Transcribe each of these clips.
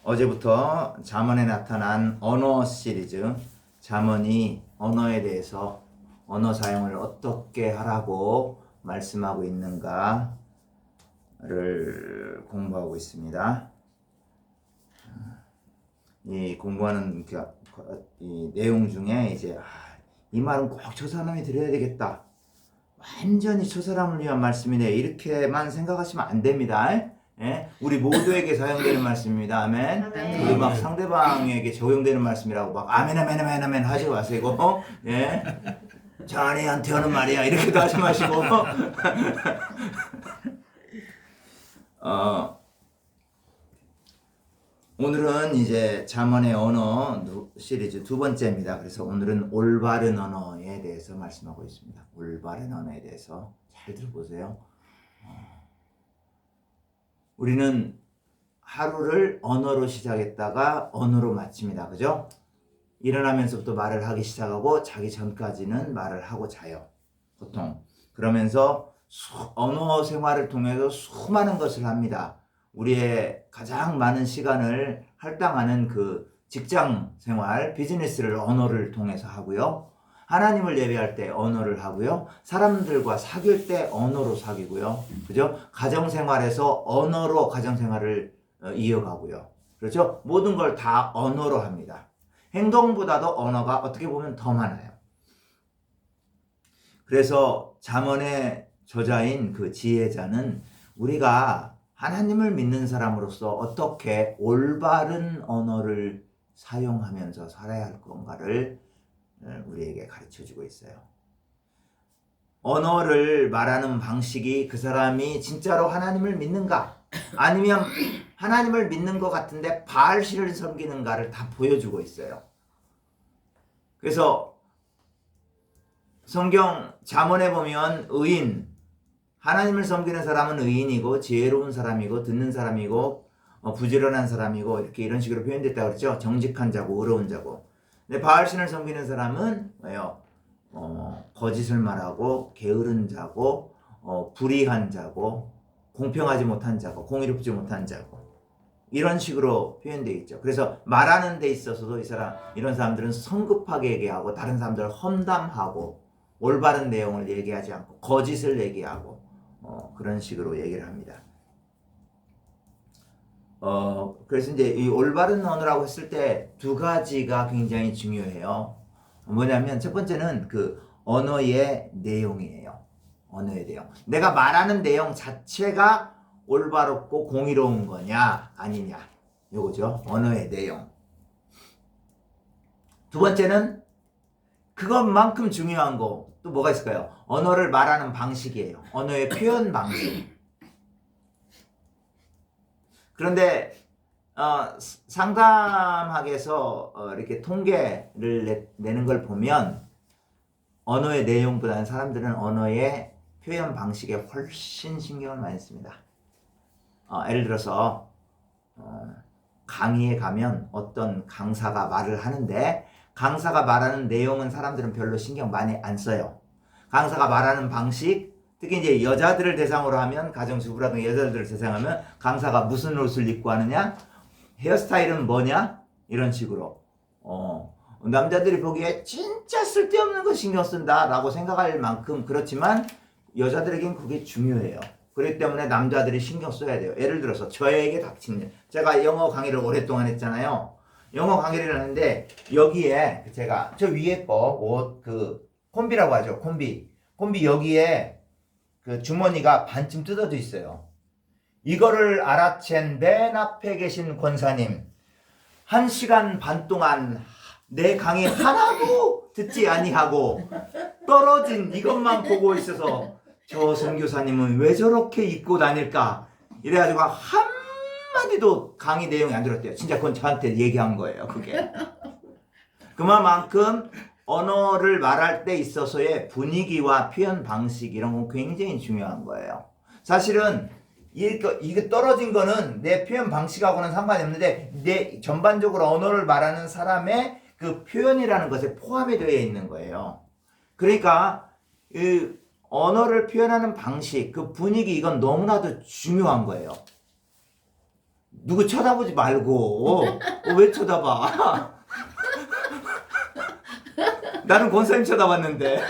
어제부터 잠언에 나타난 언어 시리즈, 잠언이 언어에 대해서 언어 사용을 어떻게 하라고 말씀하고 있는가를 공부하고 있습니다. 이 공부하는 이 내용 중에 이제 이 말은 꼭 저 사람이 들어야 되겠다, 완전히 저 사람을 위한 말씀이네, 이렇게만 생각하시면 안 됩니다. 예? 우리 모두에게 사용되는 말씀입니다. 아멘. 아멘. 우리 막 상대방에게 적용되는 말씀이라고 막 아멘 아멘 아멘 아멘 하지 마시고, 예? 자네한테 하는 말이야, 이렇게도 하지 마시고, 오늘은 이제 잠언의 언어 시리즈 두 번째입니다. 그래서 오늘은 올바른 언어에 대해서 말씀하고 있습니다. 올바른 언어에 대해서 잘 들어보세요. 우리는 하루를 언어로 시작했다가 언어로 마칩니다. 그죠? 일어나면서부터 말을 하기 시작하고 자기 전까지는 말을 하고 자요. 보통. 그러면서 언어 생활을 통해서 수많은 것을 합니다. 우리의 가장 많은 시간을 할당하는 그 직장 생활, 비즈니스를 언어를 통해서 하고요. 하나님을 예배할 때 언어를 하고요. 사람들과 사귈 때 언어로 사귀고요. 그죠? 가정생활에서 언어로 가정생활을 이어가고요. 그렇죠? 모든 걸 다 언어로 합니다. 행동보다도 언어가 어떻게 보면 더 많아요. 그래서 잠언의 저자인 그 지혜자는 우리가 하나님을 믿는 사람으로서 어떻게 올바른 언어를 사용하면서 살아야 할 건가를 우리에게 가르쳐주고 있어요. 언어를 말하는 방식이 그 사람이 진짜로 하나님을 믿는가, 아니면 하나님을 믿는 것 같은데 바알신을 섬기는가를 다 보여주고 있어요. 그래서 성경 잠언에 보면 의인, 하나님을 섬기는 사람은 의인이고 지혜로운 사람이고 듣는 사람이고 부지런한 사람이고 이렇게 이런 식으로 표현됐다고 그랬죠. 정직한 자고 의로운 자고. 근데 바알신을 섬기는 사람은 왜요? 거짓을 말하고 게으른 자고 불의한 자고 공평하지 못한 자고 공의롭지 못한 자고, 이런 식으로 표현되어 있죠. 그래서 말하는 데 있어서도 이런 사람들은 성급하게 얘기하고 다른 사람들을 험담하고 올바른 내용을 얘기하지 않고 거짓을 얘기하고 그런 식으로 얘기를 합니다. 그래서 이제 이 올바른 언어라고 했을 때 두 가지가 굉장히 중요해요. 뭐냐면 첫 번째는 그 언어의 내용이에요. 언어의 내용. 내가 말하는 내용 자체가 올바롭고 공의로운 거냐 아니냐, 요거죠. 언어의 내용. 두 번째는 그것만큼 중요한 거 또 뭐가 있을까요? 언어를 말하는 방식이에요. 언어의 표현 방식. 그런데 상담학에서 이렇게 통계를 내는 걸 보면 언어의 내용보다는 사람들은 언어의 표현 방식에 훨씬 신경을 많이 씁니다. 예를 들어서 강의에 가면 어떤 강사가 말을 하는데 강사가 말하는 내용은 사람들은 별로 신경 많이 안 써요. 강사가 말하는 방식, 특히 이제 여자들을 대상으로 하면, 가정주부라든가 여자들을 대상으로 하면 강사가 무슨 옷을 입고 하느냐, 헤어스타일은 뭐냐, 이런 식으로 남자들이 보기에 진짜 쓸데없는 거 신경 쓴다 라고 생각할 만큼 그렇지만 여자들에겐 그게 중요해요. 그렇기 때문에 남자들이 신경 써야 돼요. 예를 들어서 저에게 닥친 일, 제가 영어 강의를 오랫동안 했잖아요. 영어 강의를 하는데 여기에 제가 저 위에 거 옷 그 콤비라고 하죠. 콤비 여기에 그 주머니가 반쯤 뜯어져 있어요. 이거를 알아챈 맨 앞에 계신 권사님 1시간 반 동안 내 강의 하나도 듣지 아니하고 떨어진 이것만 보고 있어서 저 선교사님은 왜 저렇게 입고 다닐까, 이래가지고 한마디도 강의 내용이 안 들었대요. 진짜 그건 저한테 얘기한 거예요. 그게 그만큼 언어를 말할 때 있어서의 분위기와 표현 방식, 이런 건 굉장히 중요한 거예요. 사실은 이게 떨어진 거는 내 표현 방식하고는 상관이 없는데 내 전반적으로 언어를 말하는 사람의 그 표현이라는 것에 포함이 되어 있는 거예요. 그러니까 그 언어를 표현하는 방식, 그 분위기, 이건 너무나도 중요한 거예요. 누구 쳐다보지 말고. 왜 쳐다봐? 나는 권사님 쳐다봤는데.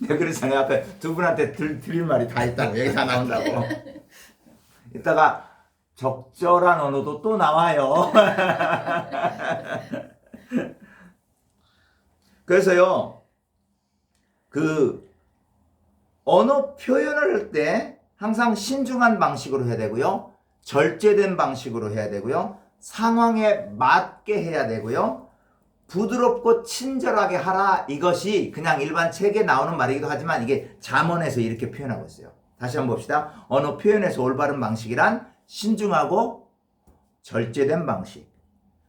내가 그랬잖아요. 앞에 두 분한테 드릴 말이 다 있다고. 여기 다 나온다고. 이따가 적절한 언어도 또 나와요. 그래서요, 그 언어 표현을 할 때 항상 신중한 방식으로 해야 되고요. 절제된 방식으로 해야 되고요. 상황에 맞게 해야 되고요. 부드럽고 친절하게 하라. 이것이 그냥 일반 책에 나오는 말이기도 하지만 이게 잠언에서 이렇게 표현하고 있어요. 다시 한번 봅시다. 언어 표현에서 올바른 방식이란 신중하고 절제된 방식.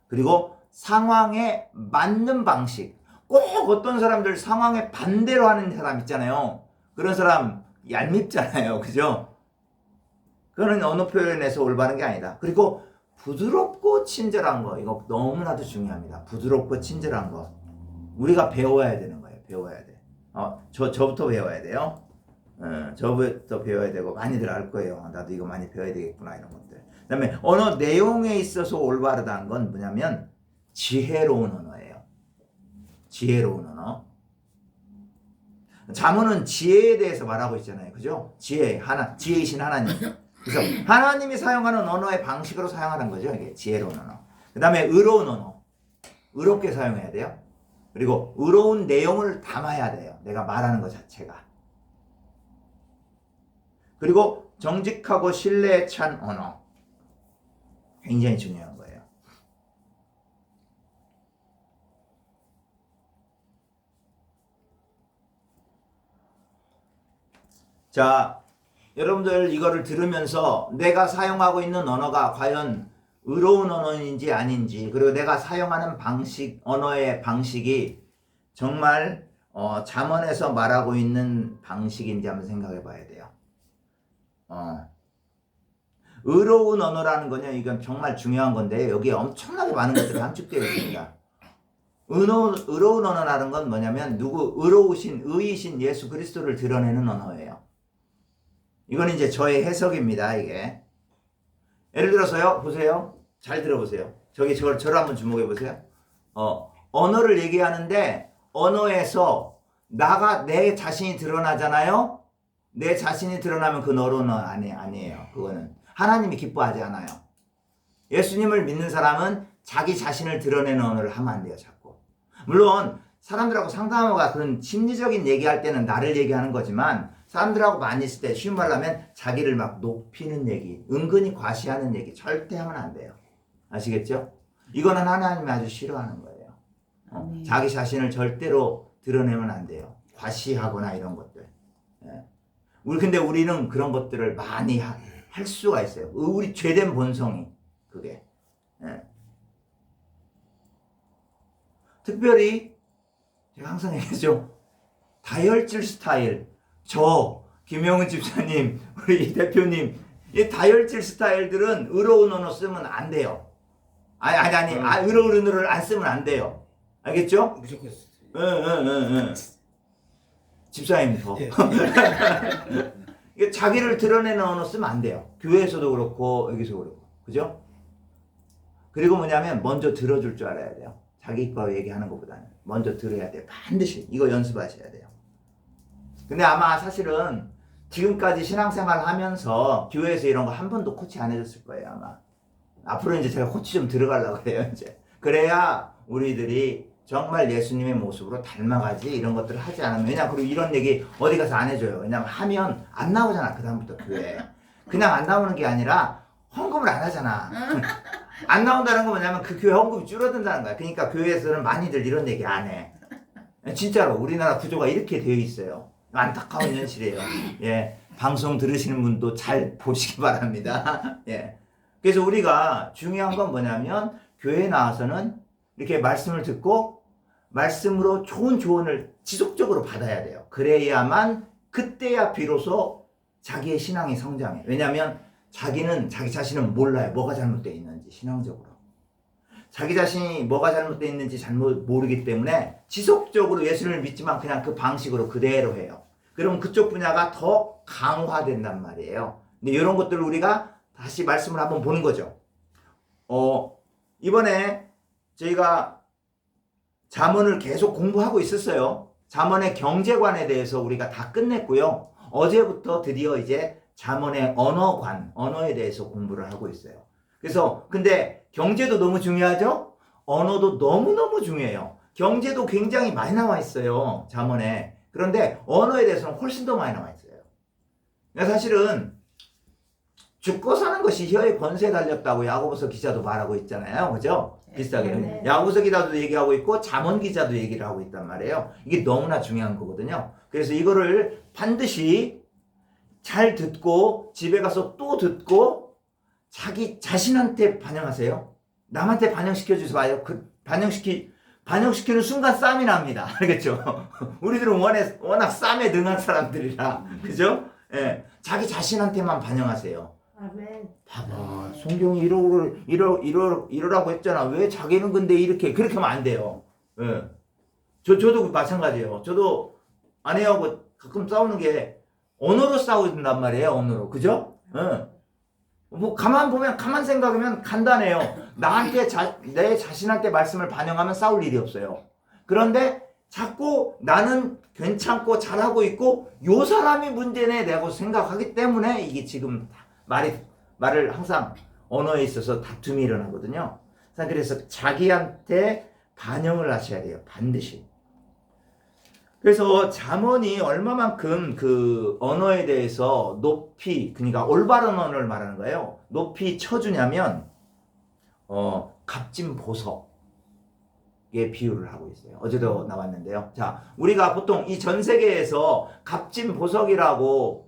그리고 상황에 맞는 방식. 꼭 어떤 사람들 상황에 반대로 하는 사람 있잖아요. 그런 사람 얄밉잖아요. 그죠? 그거는 언어 표현에서 올바른 게 아니다. 그리고 부드럽고 친절한 거. 이거 너무나도 중요합니다. 부드럽고 친절한 거. 우리가 배워야 되는 거예요. 배워야 돼. 저부터 배워야 돼요. 저부터 배워야 되고 많이들 알 거예요. 나도 이거 많이 배워야 되겠구나 이런 것들. 그 다음에 언어 내용에 있어서 올바르다는 건 뭐냐면 지혜로운 언어예요. 지혜로운 언어. 잠언은 지혜에 대해서 말하고 있잖아요. 그죠? 지혜이신 하나님. 그래서 하나님이 사용하는 언어의 방식으로 사용하는 거죠. 이게 지혜로운 언어. 그 다음에 의로운 언어. 의롭게 사용해야 돼요. 그리고 의로운 내용을 담아야 돼요. 내가 말하는 것 자체가. 그리고 정직하고 신뢰에 찬 언어. 굉장히 중요한 거예요. 자, 여러분들 이거를 들으면서 내가 사용하고 있는 언어가 과연 의로운 언어인지 아닌지, 그리고 내가 사용하는 방식, 언어의 방식이 정말 잠언에서 말하고 있는 방식인지 한번 생각해 봐야 돼요. 의로운 언어라는 거냐, 이건 정말 중요한 건데 여기에 엄청나게 많은 것들이 함축되어 있습니다. 의로운 언어라는 건 뭐냐면 의로우신, 의이신 예수 그리스도를 드러내는 언어예요. 이건 이제 저의 해석입니다, 이게. 예를 들어서요, 보세요. 잘 들어보세요. 저를 한번 주목해 보세요. 언어를 얘기하는데, 언어에서 내 자신이 드러나잖아요? 내 자신이 드러나면 그건 언어는 아니에요. 그거는. 하나님이 기뻐하지 않아요. 예수님을 믿는 사람은 자기 자신을 드러내는 언어를 하면 안 돼요, 자꾸. 물론, 사람들하고 상담하거나 그런 심리적인 얘기할 때는 나를 얘기하는 거지만, 사람들하고 많이 있을 때 쉬운 말로 하면 자기를 막 높이는 얘기, 은근히 과시하는 얘기 절대 하면 안 돼요. 아시겠죠? 이거는 하나님이 아주 싫어하는 거예요. 자기 자신을 절대로 드러내면 안 돼요. 과시하거나 이런 것들. 예. 근데 우리는 그런 것들을 많이 할 수가 있어요. 우리 죄된 본성이 그게. 예. 특별히 제가 항상 얘기하죠. 다혈질 스타일. 김영은 집사님, 우리 이 대표님, 이 다혈질 스타일들은 의로운 언어 쓰면 안 돼요. 의로운 언어를 안 쓰면 안 돼요. 알겠죠? 무조건. 응. 집사님 더. 이게 자기를 드러내는 언어 쓰면 안 돼요. 교회에서도 그렇고 여기서 그렇고. 그죠? 그리고 뭐냐면 먼저 들어줄 줄 알아야 돼요. 자기 거 얘기하는 것보다는 먼저 들어야 돼요. 반드시 이거 연습하셔야 돼요. 근데 아마 사실은 지금까지 신앙생활 하면서 교회에서 이런 거 한 번도 코치 안 해줬을 거예요, 아마. 앞으로 이제 제가 코치 좀 들어가려고 그래요, 이제. 그래야 우리들이 정말 예수님의 모습으로 닮아가지 이런 것들을 하지 않으면. 그리고 이런 얘기 어디 가서 안 해줘요. 왜냐면 하면 안 나오잖아, 그다음부터 교회에. 그냥 안 나오는 게 아니라 헌금을 안 하잖아. 안 나온다는 건 뭐냐면 그 교회 헌금이 줄어든다는 거야. 그러니까 교회에서는 많이들 이런 얘기 안 해. 진짜로 우리나라 구조가 이렇게 되어 있어요. 안타까운 현실이에요. 예, 방송 들으시는 분도 잘 보시기 바랍니다. 예, 그래서 우리가 중요한 건 뭐냐면 교회에 나와서는 이렇게 말씀을 듣고 말씀으로 좋은 조언을 지속적으로 받아야 돼요. 그래야만 그때야 비로소 자기의 신앙이 성장해. 왜냐하면 자기 자신은 몰라요. 뭐가 잘못되어 있는지 신앙적으로. 자기 자신이 뭐가 잘못되어 있는지 모르기 때문에 지속적으로 예수를 믿지만 그냥 그 방식으로 그대로 해요. 그럼 그쪽 분야가 더 강화된단 말이에요. 근데 이런 것들을 우리가 다시 말씀을 한번 보는 거죠. 이번에 저희가 잠언을 계속 공부하고 있었어요. 잠언의 경제관에 대해서 우리가 다 끝냈고요. 어제부터 드디어 이제 잠언의 언어관, 언어에 대해서 공부를 하고 있어요. 그래서 근데 경제도 너무 중요하죠? 언어도 너무너무 중요해요. 경제도 굉장히 많이 나와 있어요. 잠언에. 그런데 언어에 대해서는 훨씬 더 많이 나와 있어요. 그러니까 사실은 죽고 사는 것이 혀에 권세 달렸다고 야고보서 기자도 말하고 있잖아요. 그죠? 비슷하게. 네. 야고보서 기자도 얘기하고 있고 잠언 기자도 얘기를 하고 있단 말이에요. 이게 너무나 중요한 거거든요. 그래서 이거를 반드시 잘 듣고 집에 가서 또 듣고 자기 자신한테 반영하세요. 남한테 반영시켜주지 마요. 반영시키는 순간 싸움이 납니다. 알겠죠? 우리들은 워낙 싸움에 능한 사람들이라. 그죠? 예. 자기 자신한테만 반영하세요. 아멘. 봐봐. 성경이 이러라고 했잖아. 왜 자기는 근데 그렇게 하면 안 돼요. 예. 저도 마찬가지예요. 저도 아내하고 가끔 싸우는 게 언어로 싸운단 말이에요. 언어로. 그죠? 예. 뭐 가만 생각하면 간단해요. 내 자신한테 말씀을 반영하면 싸울 일이 없어요. 그런데 자꾸 나는 괜찮고 잘하고 있고 사람이 문제네 라고 생각하기 때문에 이게 지금 말을 항상 언어에 있어서 다툼이 일어나거든요. 그래서 자기한테 반영을 하셔야 돼요. 반드시. 그래서 잠언이 얼마만큼 그 언어에 대해서 높이, 그러니까 올바른 언어를 말하는 거예요. 높이 쳐주냐면 값진 보석에 비유를 하고 있어요. 어제도 나왔는데요. 자, 우리가 보통 이 전 세계에서 값진 보석이라고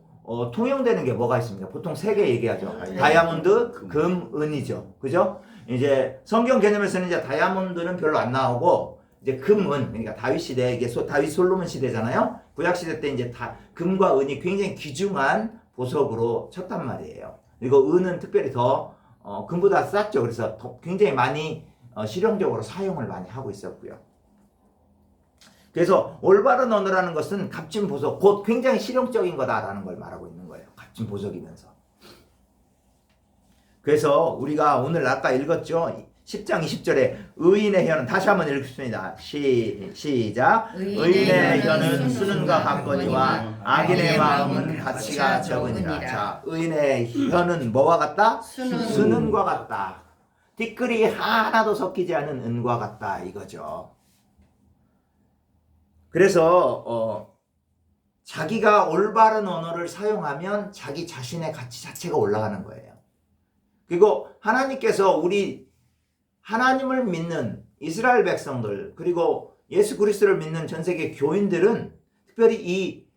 통용되는 게 뭐가 있습니까? 보통 세 개 얘기하죠. 다이아몬드, 금, 은이죠. 그죠? 이제 성경 개념에서는 이제 다이아몬드는 별로 안 나오고 이제 금은, 그러니까 다윗 시대, 이게 다윗 솔로몬 시대잖아요. 구약 시대 때 이제 금과 은이 굉장히 귀중한 보석으로 쳤단 말이에요. 그리고 은은 특별히 더 금보다 쌌죠. 그래서 굉장히 많이 실용적으로 사용을 많이 하고 있었고요. 그래서 올바른 언어라는 것은 값진 보석, 곧 굉장히 실용적인 거다라는 걸 말하고 있는 거예요. 값진 보석이면서. 그래서 우리가 오늘 아까 읽었죠. 10장 20절에 의인의 혀는, 다시 한번 읽겠습니다. 시작. 의인의 혀는 수는과 같거니와 악인의 마음은 가치가 적으니라. 자, 의인의 혀는 뭐와 같다? 수는과 같다. 티끌이 하나도 섞이지 않은 은과 같다 이거죠. 그래서 자기가 올바른 언어를 사용하면 자기 자신의 가치 자체가 올라가는 거예요. 그리고 하나님께서 하나님을 믿는 이스라엘 백성들, 그리고 예수 그리스도를 믿는 전 세계 교인들은 특별히 이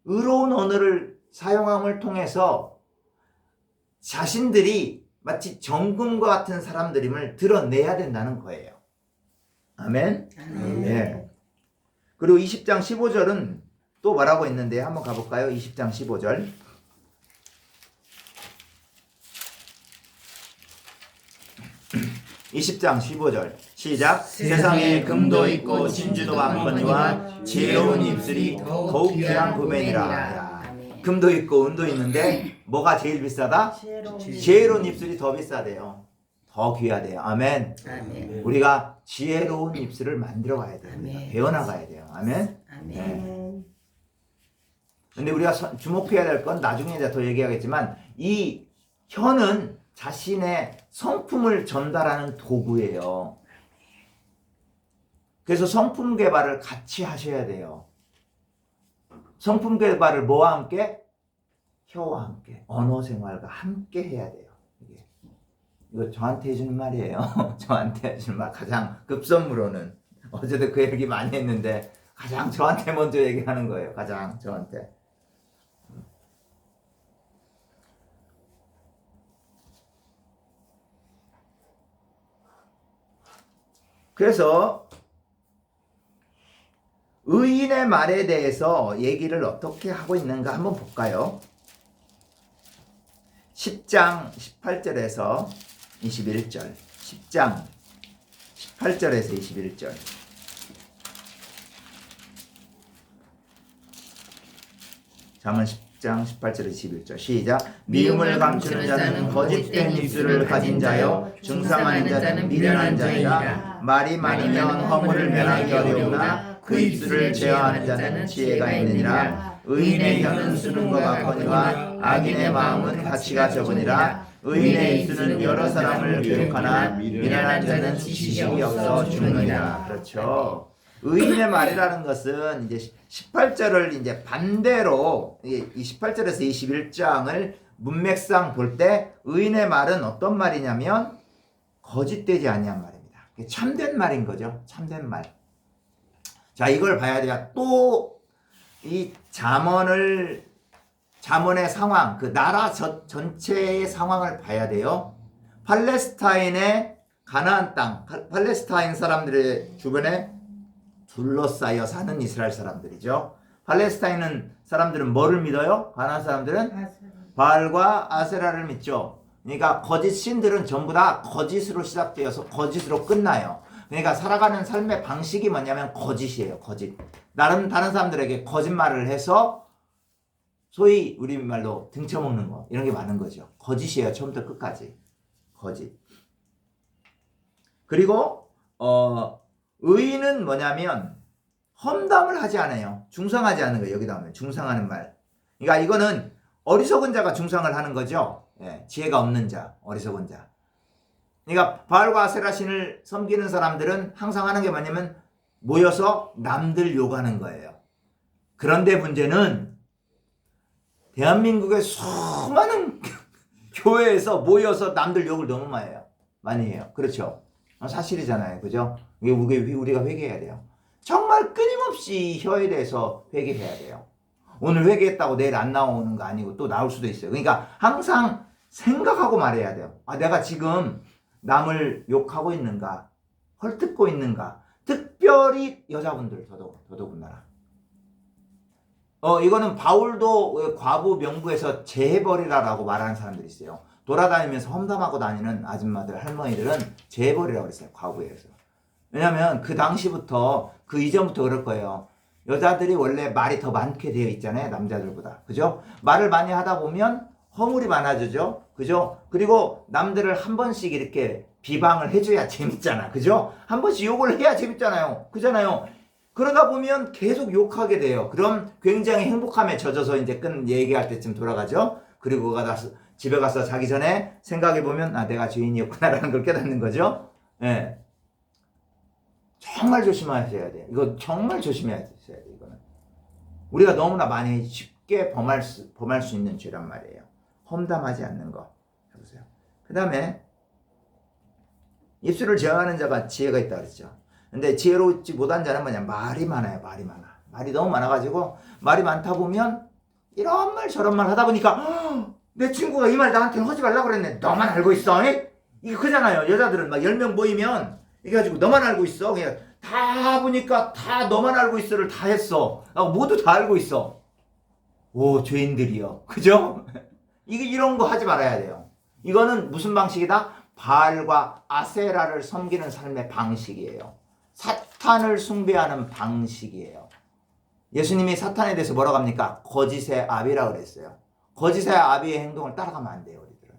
의로운 언어를 사용함을 통해서 자신들이 마치 정금과 같은 사람들임을 드러내야 된다는 거예요. 아멘. 네. 그리고 20장 15절은 또 뭐라고 했는데 한번 가볼까요? 20장 15절. (20장 15절) 시작. 세상에 금도 있고 진주도 많거니와 지혜로운 입술이 더욱 귀한 금이니라. 금도 있고 은도 있는데 뭐가 제일 비싸다? 지혜로운 입술이 더 비싸대요. 더 귀하대요. 아멘. 아멘. 우리가 지혜로운 입술을 만들어 가야 돼요. 배워나가야 돼요. 아멘. 아멘. 네. 근데 우리가 주목해야 될 건 나중에 더 얘기하겠지만 이 혀는 자신의 성품을 전달하는 도구예요. 그래서 성품 개발을 같이 하셔야 돼요. 성품 개발을 뭐와 함께? 혀와 함께, 언어 생활과 함께 해야 돼요. 이거 저한테 해주는 말이에요. 저한테 해주는 말, 가장 급선무로는. 어제도 그 얘기 많이 했는데 가장 저한테 먼저 얘기하는 거예요. 가장 저한테. 그래서 의인의 말에 대해서 얘기를 어떻게 하고 있는가 한번 볼까요? 10장 18절에서 21절. 10장 18절에서 21절. 잠언 10장 18절에서 21절 시작. 미움을 감추는 자는 거짓된 입술을 가진 자요 중상하는 자는 미련한 자이라. 말이 많으면 허물을 면하기 어려우나 그 입술을 제어하는 자는 지혜가 있느니라. 의인의 혀는 수능과 같거니와 악인의 마음은 가치가 적으니라. 의인의 입술은 여러 사람을 교육하나 미련한 자는 지식이 없어 죽느니라. 그렇죠. 의인의 말이라는 것은 이제 18절을 이제 반대로 이 18절에서 21장을 문맥상 볼 때 의인의 말은 어떤 말이냐면 거짓되지 아니한 말입니다. 참된 말인 거죠. 참된 말. 자, 이걸 봐야 돼요. 또 이 잠언의 상황, 그 나라 전체의 상황을 봐야 돼요. 팔레스타인의 가나안 땅, 팔레스타인 사람들의 주변에 둘러싸여 사는 이스라엘 사람들이죠. 팔레스타인 사람들은 뭐를 믿어요? 가나안 사람들은 바알과 아세라를 믿죠. 그러니까 거짓 신들은 전부 다 거짓으로 시작되어서 거짓으로 끝나요. 그러니까 살아가는 삶의 방식이 뭐냐면 거짓이에요. 거짓. 다른 사람들에게 거짓말을 해서 소위 우리말로 등쳐먹는 거 이런 게 많은 거죠. 거짓이에요. 처음부터 끝까지. 거짓. 그리고 의인은 뭐냐면 험담을 하지 않아요. 중상하지 않는 거예요. 여기다 하면 중상하는 말. 그러니까 이거는 어리석은 자가 중상을 하는 거죠. 예, 지혜가 없는 자, 어리석은 자. 그러니까 바알과 아세라 신을 섬기는 사람들은 항상 하는 게 뭐냐면 모여서 남들 욕하는 거예요. 그런데 문제는 대한민국의 수많은 교회에서 모여서 남들 욕을 너무 많이 해요. 그렇죠? 사실이잖아요. 그죠? 우리가 회개해야 돼요. 정말 끊임없이 혀에 대해서 회개해야 돼요. 오늘 회개했다고 내일 안 나오는 거 아니고 또 나올 수도 있어요. 그러니까 항상 생각하고 말해야 돼요. 아, 내가 지금 남을 욕하고 있는가? 헐뜯고 있는가? 특별히 여자분들 더더군다나. 이거는 바울도 과부 명부에서 재해버리라라고 말하는 사람들이 있어요. 돌아다니면서 험담하고 다니는 아줌마들, 할머니들은 재해버리라고 그랬어요. 과부에서. 왜냐면 그 당시부터, 그 이전부터 그럴 거예요. 여자들이 원래 말이 더 많게 되어 있잖아요. 남자들보다. 그죠? 말을 많이 하다 보면 허물이 많아지죠. 그죠? 그리고 남들을 한 번씩 이렇게 비방을 해줘야 재밌잖아. 그죠? 한 번씩 욕을 해야 재밌잖아요. 그잖아요. 그러다 보면 계속 욕하게 돼요. 그럼 굉장히 행복함에 젖어서 이제 얘기할 때쯤 돌아가죠. 그리고 집에 가서 자기 전에 생각해보면, 아, 내가 죄인이었구나라는 걸 깨닫는 거죠. 예. 정말 조심하셔야 돼요. 이거 정말 조심해야 돼요. 이거는. 우리가 너무나 많이 쉽게 범할 수 있는 죄란 말이에요. 험담하지 않는 거. 해보세요. 그 다음에, 입술을 제어하는 자가 지혜가 있다 그랬죠. 근데 지혜롭지 못한 자는 뭐냐? 말이 많아요. 말이 많아. 말이 너무 많아가지고, 말이 많다 보면, 이런 말 저런 말 하다 보니까, 내 친구가 이 말 나한테 하지 말라고 그랬네. 너만 알고 있어. 이게 그잖아요. 여자들은 막 10명 모이면, 이게 가지고 너만 알고 있어. 그냥 다 보니까 다 너만 알고 있어를 다 했어. 모두 다 알고 있어. 오, 죄인들이요. 그죠? 이런 거 하지 말아야 돼요. 이거는 무슨 방식이다? 바알과 아세라를 섬기는 삶의 방식이에요. 사탄을 숭배하는 방식이에요. 예수님이 사탄에 대해서 뭐라고 합니까? 거짓의 아비라고 그랬어요. 거짓의 아비의 행동을 따라가면 안 돼요, 우리들은.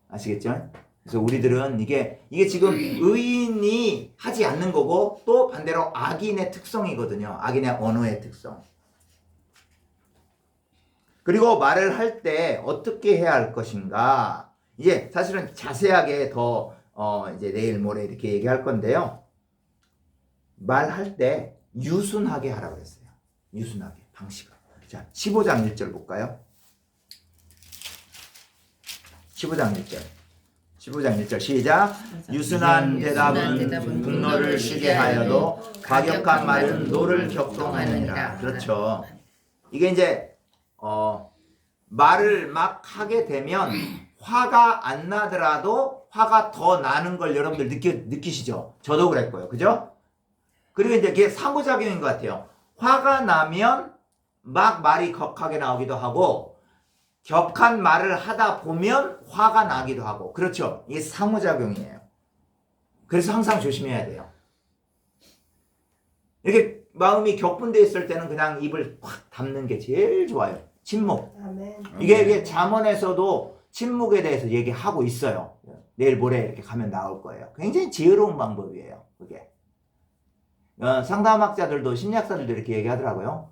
아시겠죠? 그래서 우리들은 이게 지금 의인이 하지 않는 거고 또 반대로 악인의 특성이거든요. 악인의 언어의 특성. 그리고 말을 할 때 어떻게 해야 할 것인가? 이제 사실은 자세하게 더 이제 내일 모레 이렇게 얘기할 건데요. 말할 때 유순하게 하라고 그랬어요. 유순하게 방식을. 자, 15장 1절 볼까요? 15장 1절. 15장 1절 시작. 유순한 대답은 분노를 쉬게 하여도 과격한 말은 노를 격동하느니라. 그렇죠. 이게 이제 말을 막 하게 되면 화가 안 나더라도 화가 더 나는 걸 여러분들 느끼시죠? 저도 그랬고요. 그죠? 그리고 이제 그게 상호작용인 것 같아요. 화가 나면 막 말이 격하게 나오기도 하고 격한 말을 하다 보면 화가 나기도 하고. 그렇죠? 이게 상호작용이에요. 그래서 항상 조심해야 돼요. 이렇게 마음이 격분돼 있을 때는 그냥 입을 확 닫는 게 제일 좋아요. 침묵. 아멘. 이게 잠언에서도 침묵에 대해서 얘기하고 있어요. 내일 모레 이렇게 가면 나올 거예요. 굉장히 지혜로운 방법이에요. 그게. 상담학자들도 심리학자들도 이렇게 얘기하더라고요.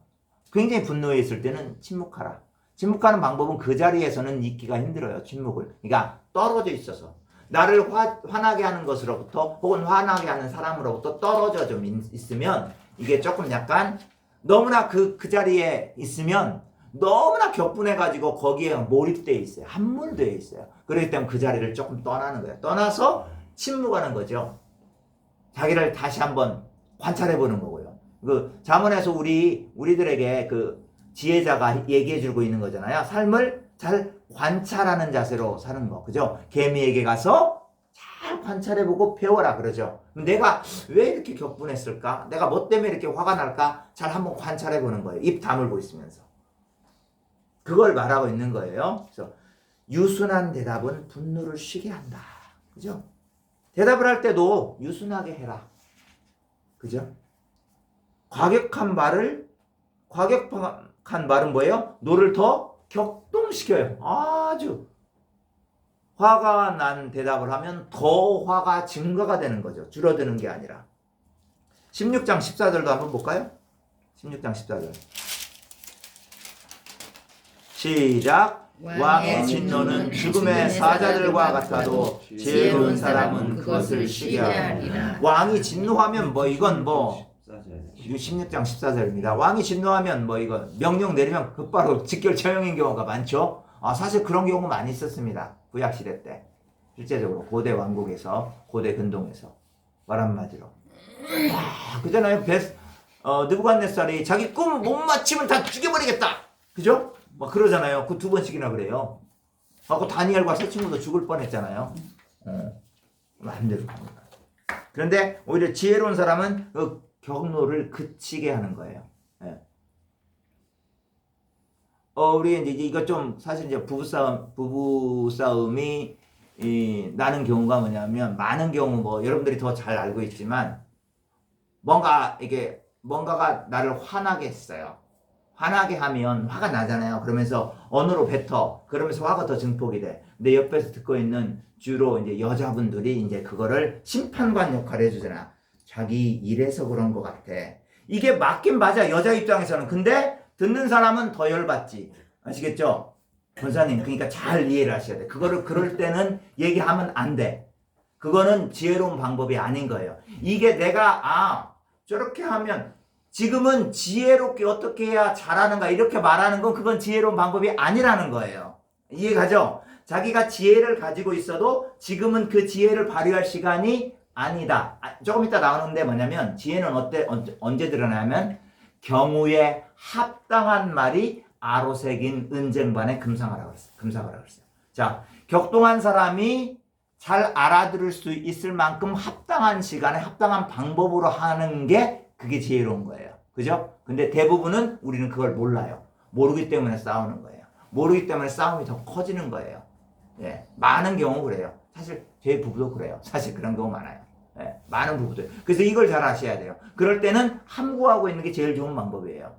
굉장히 분노해 있을 때는 침묵하라. 침묵하는 방법은 그 자리에서는 있기가 힘들어요. 침묵을. 그러니까 떨어져 있어서. 나를 화나게 하는 것으로부터 혹은 화나게 하는 사람으로부터 떨어져 좀 있으면 이게 조금 약간 너무나 그 자리에 있으면 너무나 격분해가지고 거기에 몰입되어 있어요. 함몰되어 있어요. 그렇기 때문에 그 자리를 조금 떠나는 거예요. 떠나서 침묵하는 거죠. 자기를 다시 한번 관찰해 보는 거고요. 그 잠언에서 우리들에게 그 지혜자가 얘기해 주고 있는 거잖아요. 삶을 잘 관찰하는 자세로 사는 거. 그죠? 개미에게 가서 잘 관찰해보고 배워라 그러죠. 내가 왜 이렇게 격분했을까? 내가 뭐 때문에 이렇게 화가 날까? 잘 한번 관찰해보는 거예요. 입 다물고 있으면서. 그걸 말하고 있는 거예요. 그래서 유순한 대답은 분노를 쉬게 한다. 그죠? 대답을 할 때도 유순하게 해라. 그죠? 과격한 말은 뭐예요? 너를 더 격동시켜요. 아주 화가 난 대답을 하면 더 화가 증가가 되는 거죠. 줄어드는 게 아니라. 16장 14절도 한번 볼까요? 16장 14절. 시작. 왕의 진노는 죽음의 사자들과 같아도 지혜로운 사람은 그것을 쉬게 하리라. 왕이 진노하면 이건 16장 14절입니다. 왕이 진노하면 이거 명령 내리면 곧바로 직결처형인 경우가 많죠. 사실 그런 경우 많이 있었습니다. 구약시대 때. 실제적으로 고대 왕국에서, 고대 근동에서. 말 한마디로. 그잖아요. 느부갓네살이 자기 꿈 못 맞추면 다 죽여버리겠다. 그죠? 그러잖아요. 그 2번씩이나 그래요. 그 다니엘과 세 친구도 죽을 뻔했잖아요. 마음대로 갑니다. 그런데 오히려 지혜로운 사람은 그 격노를 그치게 하는 거예요. 예. 우리 이제 이거 좀 사실 이제 부부싸움이 나는 경우가 뭐냐면 많은 경우 여러분들이 더 잘 알고 있지만 뭔가가 나를 화나게 했어요. 화나게 하면 화가 나잖아요. 그러면서 언어로 뱉어. 그러면서 화가 더 증폭이 돼. 내 옆에서 듣고 있는 주로 이제 여자분들이 이제 그거를 심판관 역할을 해주잖아. 자기 이래서 그런 것 같아. 이게 맞긴 맞아. 여자 입장에서는. 근데 듣는 사람은 더 열받지. 아시겠죠? 권사님, 그러니까 잘 이해를 하셔야 돼. 그럴 때는 얘기하면 안 돼. 그거는 지혜로운 방법이 아닌 거예요. 이게 내가, 저렇게 하면 지금은 지혜롭게 어떻게 해야 잘하는가 이렇게 말하는 건 그건 지혜로운 방법이 아니라는 거예요. 이해가죠? 자기가 지혜를 가지고 있어도 지금은 그 지혜를 발휘할 시간이 아니다. 조금 이따 나오는데 뭐냐면 지혜는 언제 드러나면 경우에 합당한 말이 아로새긴 은쟁반에 금상하라고 그랬어요. 자, 격동한 사람이 잘 알아들을 수 있을 만큼 합당한 시간에 합당한 방법으로 하는 게 그게 지혜로운 거예요. 그죠? 근데 대부분은 우리는 그걸 몰라요. 모르기 때문에 싸우는 거예요. 모르기 때문에 싸움이 더 커지는 거예요. 예, 많은 경우 그래요. 사실 저희 부부도 그래요. 사실 그런 경우 많아요. 예, 많은 부부들. 그래서 이걸 잘 아셔야 돼요. 그럴 때는 함구하고 있는 게 제일 좋은 방법이에요.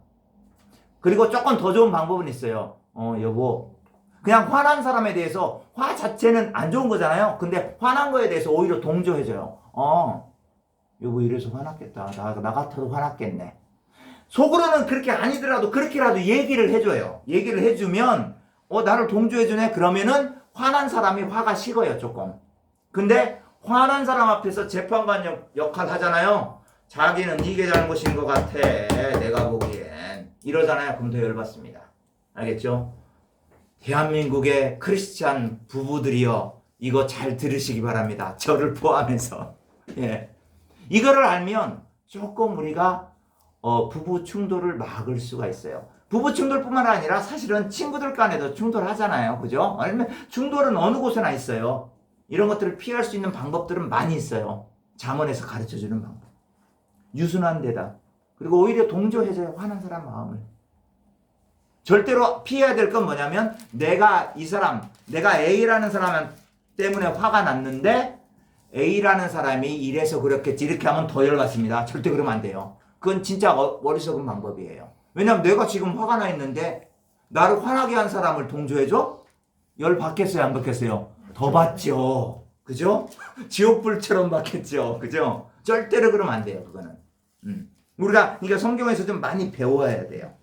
그리고 조금 더 좋은 방법은 있어요. 여보. 그냥 화난 사람에 대해서 화 자체는 안 좋은 거잖아요. 근데 화난 거에 대해서 오히려 동조해줘요. 여보 이래서 화났겠다. 나 같아도 화났겠네. 속으로는 그렇게 아니더라도 그렇게라도 얘기를 해줘요. 얘기를 해주면 나를 동조해주네. 그러면은 화난 사람이 화가 식어요. 조금. 근데 화난 사람 앞에서 재판관 역할 하잖아요. 자기는 이게 잘못인 것 같아. 내가 보기엔. 이러잖아요. 그럼 더 열받습니다. 알겠죠? 대한민국의 크리스찬 부부들이요. 이거 잘 들으시기 바랍니다. 저를 포함해서. 예. 이거를 알면 조금 우리가 부부 충돌을 막을 수가 있어요. 부부 충돌뿐만 아니라 사실은 친구들 간에도 충돌하잖아요. 그죠? 아니면 충돌은 어느 곳에나 있어요. 이런 것들을 피할 수 있는 방법들은 많이 있어요. 잠언에서 가르쳐주는 방법. 유순한 대답. 그리고 오히려 동조해줘요. 화난 사람 마음을. 절대로 피해야 될 건 뭐냐면 내가 A라는 사람 때문에 화가 났는데 A라는 사람이 이래서 그렇겠지 이렇게 하면 더 열받습니다. 절대 그러면 안 돼요. 그건 진짜 어리석은 방법이에요. 왜냐면 내가 지금 화가 나 있는데 나를 화나게 한 사람을 동조해줘? 열 받겠어요, 안 받겠어요? 더 받죠. 그죠? 지옥불처럼 받겠죠. 그죠? 절대로 그러면 안 돼요, 그거는. 우리가 그러니까 성경에서 좀 많이 배워야 돼요.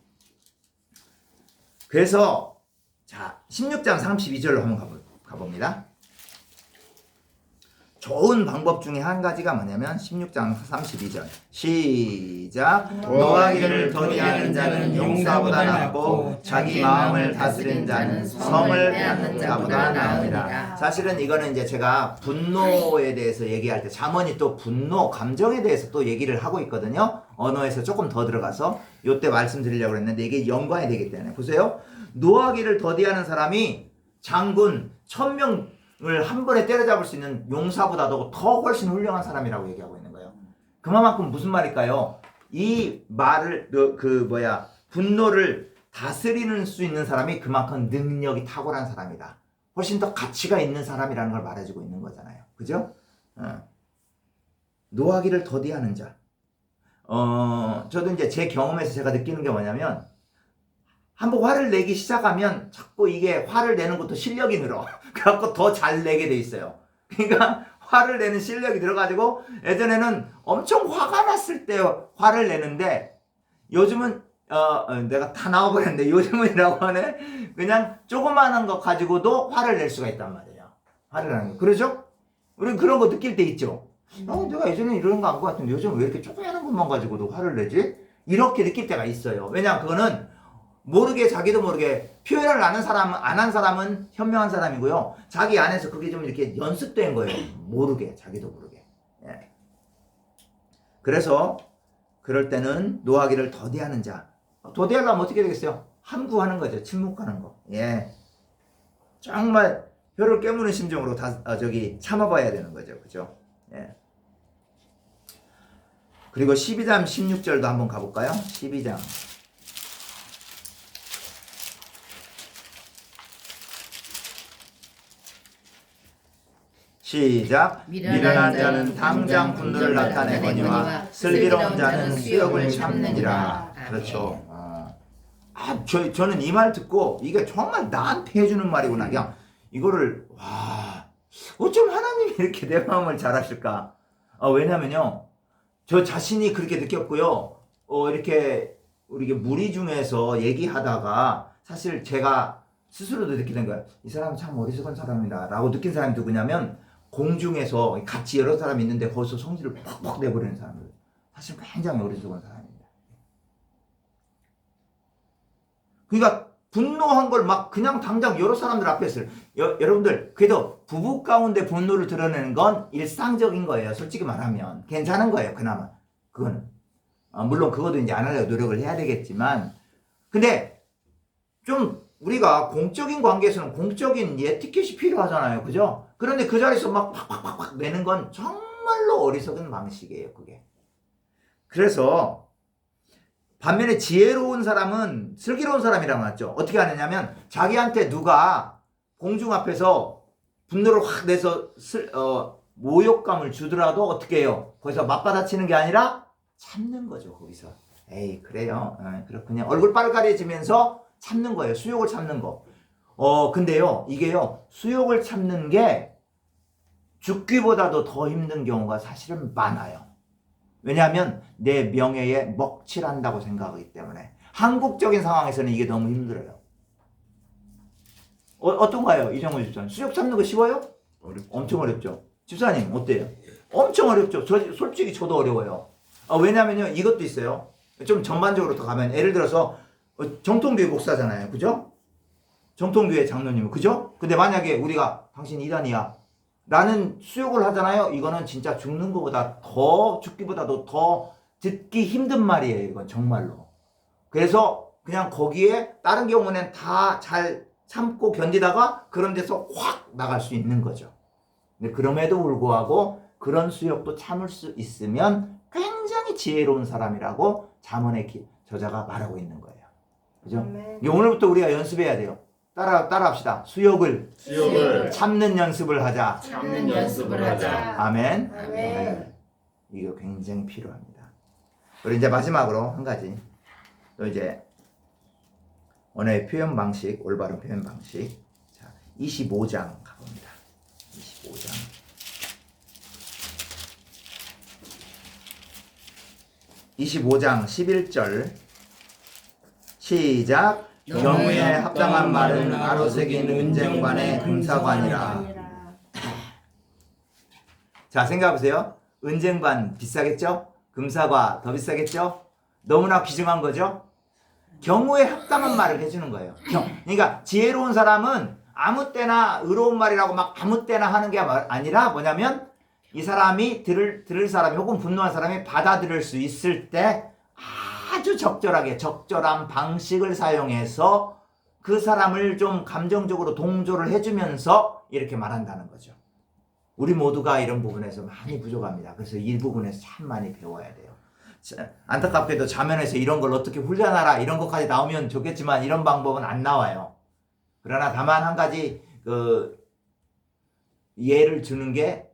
그래서 자 16장 32절로 한번 가봅니다. 좋은 방법 중에 한 가지가 뭐냐면 16장 32절 시작. 노하기를 더디하는 자는 용사보다 낫고 자기 마음을 다스리는 자는 성을 빼앗는 자보다 나으니라. 사실은 이거는 이제 제가 분노에 대해서 얘기할 때 잠언이 또 분노, 감정에 대해서 또 얘기를 하고 있거든요. 언어에서 조금 더 들어가서 이때 말씀드리려고 했는데 이게 연관이 되기 때문에 보세요. 노하기를 더디하는 사람이 장군 1000명 을 한 번에 때려잡을 수 있는 용사보다도 더 훨씬 훌륭한 사람이라고 얘기하고 있는 거예요. 그만큼 무슨 말일까요? 이 말을 분노를 다스리는 수 있는 사람이 그만큼 능력이 탁월한 사람이다. 훨씬 더 가치가 있는 사람이라는 걸 말해주고 있는 거잖아요. 그죠? 노하기를 더디하는 자. 저도 이제 제 경험에서 제가 느끼는 게 뭐냐면 한번 화를 내기 시작하면 자꾸 이게 화를 내는 것도 실력이 늘어. 그래갖고 더 잘 내게 돼 있어요. 그러니까 화를 내는 실력이 들어가지고 예전에는 엄청 화가 났을 때 화를 내는데 요즘은 내가 다 나와버렸는데 요즘은이라고 하네. 그냥 조그마한 거 가지고도 화를 낼 수가 있단 말이에요. 화를 내는 거. 그러죠? 우리 그런 거 느낄 때 있죠. 내가 예전에 이런 거 안 것 같은데 요즘 왜 이렇게 조그마한 것만 가지고도 화를 내지? 이렇게 느낄 때가 있어요. 왜냐하면 그거는 모르게 자기도 모르게 표현을 안 한 사람은 현명한 사람이고요. 자기 안에서 그게 좀 이렇게 연습된 거예요. 모르게, 자기도 모르게. 예. 그래서 그럴 때는 노하기를 더디하는 자. 더디하려면 어떻게 되겠어요? 함구하는 거죠. 침묵하는 거. 예. 정말 혀를 깨무는 심정으로 참아봐야 되는 거죠. 그죠? 예. 그리고 12장 16절도 한번 가볼까요? 12장. 시작. 미련한 자는 당장 분노를 나타내거니와 슬기로운 자는 수욕을 참느니라. 그렇죠. 저는 이 말 듣고 이게 정말 나한테 해주는 말이구나. 그냥 이거를 어쩜 하나님이 이렇게 내 마음을 잘 아실까? 왜냐면요, 저 자신이 그렇게 느꼈고요. 이렇게 우리 무리 중에서 얘기하다가 사실 제가 스스로도 느끼는 거예요. 이 사람은 참 어리석은 사람이다 라고 느낀 사람이 누구냐면 공중에서 같이 여러 사람이 있는데 거기서 성질을 퍽퍽 내버리는 사람들. 사실 굉장히 어리석은 사람입니다. 그러니까 분노한 걸 막 그냥 당장 여러 사람들 앞에 했어요. 여러분들 그래도 부부 가운데 분노를 드러내는 건 일상적인 거예요. 솔직히 말하면 괜찮은 거예요. 그나마 그거는 물론 그것도 이제 안 하려고 노력을 해야 되겠지만, 근데 좀 우리가 공적인 관계에서는 공적인 에티켓이 필요하잖아요. 그죠? 그런데 그 자리에서 막 팍팍팍팍 내는 건 정말로 어리석은 방식이에요. 그게. 그래서 반면에 지혜로운 사람은 슬기로운 사람이라고 하죠. 어떻게 하느냐면 자기한테 누가 공중 앞에서 분노를 확 내서 모욕감을 주더라도 어떻게 해요? 거기서 맞받아치는 게 아니라 참는 거죠. 거기서. 에이 그래요. 그렇군요. 얼굴 빨가려지면서 참는 거예요. 수욕을 참는 거. 근데요, 이게요, 수욕을 참는 게 죽기보다도 더 힘든 경우가 사실은 많아요. 왜냐하면 내 명예에 먹칠한다고 생각하기 때문에. 한국적인 상황에서는 이게 너무 힘들어요. 어떤가요, 이정호 집사님? 수욕 참는 거 쉬워요? 어렵죠. 엄청 어렵죠. 집사님 어때요? 엄청 어렵죠. 솔직히 저도 어려워요. 왜냐하면요, 이것도 있어요. 좀 전반적으로 더 가면 예를 들어서 정통교회 목사잖아요. 그죠? 정통교회 장로님, 그죠? 근데 만약에 우리가 당신 이단이야 라는 수욕을 하잖아요. 이거는 진짜 죽는 것보다 죽기보다도 더 듣기 힘든 말이에요. 이건 정말로. 그래서 그냥 거기에 다른 경우는 다 잘 참고 견디다가 그런 데서 확 나갈 수 있는 거죠. 근데 그럼에도 불구하고 그런 수욕도 참을 수 있으면 굉장히 지혜로운 사람이라고 잠언의 저자가 말하고 있는 거예요. 그죠? 오늘부터 우리가 연습해야 돼요. 따라합시다. 수욕을 참는 연습을 하자. 참는 연습을 하자. 아멘. 아멘. 이거 굉장히 필요합니다. 그리고 이제 마지막으로 한 가지. 또 이제 언어의 표현 방식, 올바른 표현 방식. 자, 25장 가봅니다. 25장. 25장 11절 시작. 경우에 합당한 말은 아로 새긴 은쟁반의 금사관이라. 자, 생각해보세요. 은쟁반 비싸겠죠? 금사과 더 비싸겠죠? 너무나 귀중한 거죠? 경우에 합당한 말을 해주는 거예요. 그러니까 지혜로운 사람은 아무 때나 의로운 말이라고 막 아무 때나 하는 게 아니라 뭐냐면 이 사람이 들을 사람이 혹은 분노한 사람이 받아들일 수 있을 때 아주 적절하게 적절한 방식을 사용해서 그 사람을 좀 감정적으로 동조를 해주면서 이렇게 말한다는 거죠. 우리 모두가 이런 부분에서 많이 부족합니다. 그래서 이 부분에서 참 많이 배워야 돼요. 안타깝게도 자면에서 이런 걸 어떻게 훈련하라 이런 것까지 나오면 좋겠지만 이런 방법은 안 나와요. 그러나 다만 한 가지 예를 주는 게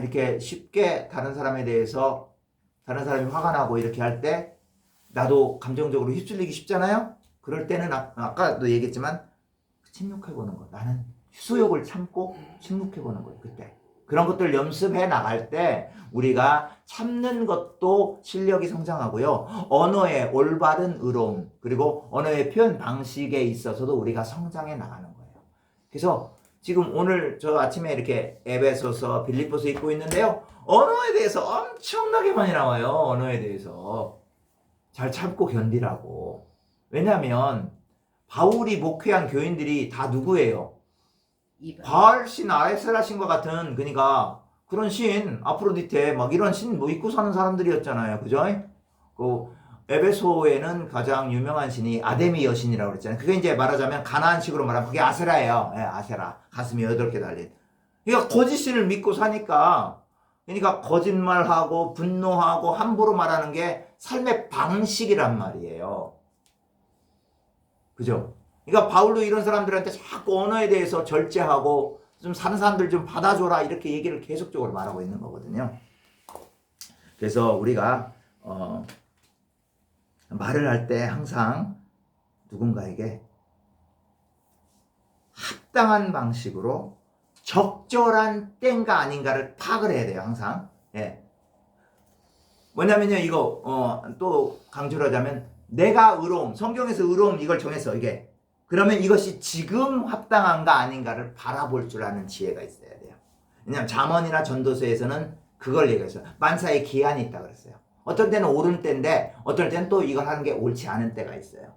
이렇게 쉽게 다른 사람에 대해서 다른 사람이 화가 나고 이렇게 할 때 나도 감정적으로 휩쓸리기 쉽잖아요. 그럴 때는 아까도 얘기했지만 침묵해보는 거. 나는 수욕을 참고 침묵해보는 거예요. 그때 그런 것들 연습해 나갈 때 우리가 참는 것도 실력이 성장하고요. 언어의 올바른 의로움 그리고 언어의 표현 방식에 있어서도 우리가 성장해 나가는 거예요. 그래서 지금 오늘 저 아침에 이렇게 에베소서 빌립보서 읽고 있는데요. 언어에 대해서 엄청나게 많이 나와요. 언어에 대해서 잘 참고 견디라고. 왜냐하면 바울이 목회한 교인들이 다 누구예요? 바알 신, 아에셀라 신과 같은 그러니까 그런 신, 아프로디테 막 이런 신 뭐 입고 사는 사람들이었잖아요. 그죠? 그 에베소에는 가장 유명한 신이 아데미 여신이라고 그랬잖아요. 그게 이제 말하자면 가나안식으로 말하면 그게 아세라예요. 예, 아세라. 가슴이 8개 달린. 그러니까 거짓 신을 믿고 사니까 그러니까 거짓말하고 분노하고 함부로 말하는 게 삶의 방식이란 말이에요. 그죠? 그러니까 바울도 이런 사람들한테 자꾸 언어에 대해서 절제하고 좀 사는 사람들 좀 받아줘라 이렇게 얘기를 계속적으로 말하고 있는 거거든요. 그래서 우리가 말을 할 때 항상 누군가에게 합당한 방식으로 적절한 때인가 아닌가를 파악을 해야 돼요. 항상. 예. 뭐냐면요. 이거 또 강조를 하자면 내가 의로움, 성경에서 의로움 이걸 정했어. 이게. 그러면 이것이 지금 합당한가 아닌가를 바라볼 줄 아는 지혜가 있어야 돼요. 왜냐하면 잠언이나 전도서에서는 그걸 얘기했어요. 만사의 기한이 있다고 그랬어요. 어떤 때는 옳은 때인데 어떨 때는 또 이걸 하는 게 옳지 않은 때가 있어요.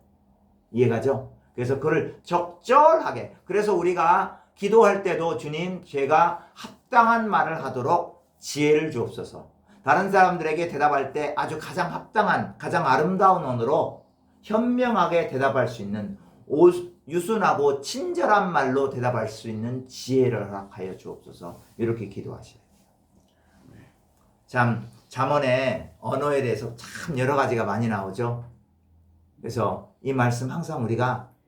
이해가죠? 그래서 그걸 적절하게 그래서 우리가 기도할 때도 주님 제가 합당한 말을 하도록 지혜를 주옵소서. 다른 사람들에게 대답할 때 아주 가장 합당한 가장 아름다운 언어로 현명하게 대답할 수 있는 유순하고 친절한 말로 대답할 수 있는 지혜를 허락하여 주옵소서. 이렇게 기도하셔야 돼요. 참 잠언에 언어에 대해서 참 여러 가지가 많이 나오죠. 그래서 이 말씀 항상 우리가